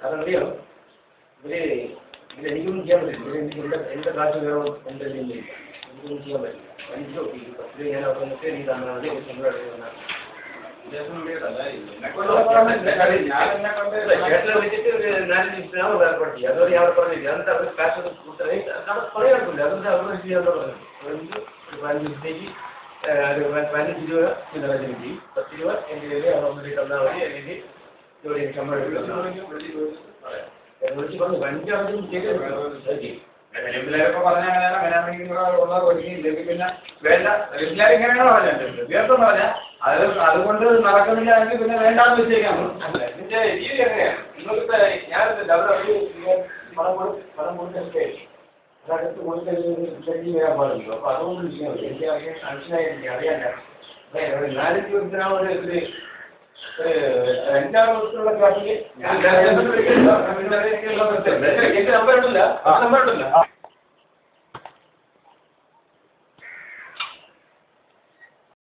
അതറിയോ എനിക്കൊന്നും ചെയ്യാൻ പറ്റില്ല. എനിക്ക് എൻ്റെ കാശ് വേണോ എൻ്റെ എനിക്കൊന്നും ചെയ്യാൻ പറ്റില്ല. 5 രൂപ 10 രൂപ ഞാൻ അവിടെ നിന്നിട്ട് നീ തന്നാൽ മതി. ചേട്ടനെ വിളിച്ചിട്ട് ഒരു 4 ദിവസത്തിനാവും ഏർപ്പാട് ചെയ്യുക. അതോടെ ഞാൻ പറഞ്ഞില്ല. എന്നിട്ട് അവർ കാശ് പറയാറില്ല. അതുകൊണ്ട് അവർ ചെയ്യാൻ പറഞ്ഞു. 15 ദിവസത്തേക്ക് 15 രൂപ ചില്ലറ എനിക്ക് 10 രൂപ എൻ്റെ കയ്യിൽ അവിടെ തന്നാൽ മതി. അല്ലെങ്കിൽ ജോലി ശമ്പളം വിളിച്ച് പറഞ്ഞു 5 ചെയ്ത് റെഗുലറൊക്കെ പറഞ്ഞാൽ ഉള്ള ഒഴിയില്ലെങ്കിൽ പിന്നെ വേണ്ട. റെഗുലർ ഇങ്ങനെയാണ് പറഞ്ഞത്. വ്യർത്ഥം പറഞ്ഞാൽ അതുകൊണ്ട് നടക്കുന്നില്ല എങ്കിൽ പിന്നെ വേണ്ടാന്ന് വെച്ചേക്കാം. ഇതിന്റെ രീതി എങ്ങനെയാണ്? നിങ്ങൾക്ക് ഞാനത് പണം കൊടുത്തൊക്കെ അതടുത്ത് കൊടുത്തു വരാൻ പാടുള്ളൂ. അപ്പൊ അതുകൊണ്ട് വിഷയം എനിക്ക് മനസ്സിലായി. എനിക്ക് അറിയാല്ല. 4 ദിവസത്തിനാണ് ഒരു 5-6 ദിവസത്തിലുള്ള ക്ലാസ്സിൽ എന്റെ നമ്പർ ഉണ്ടല്ല.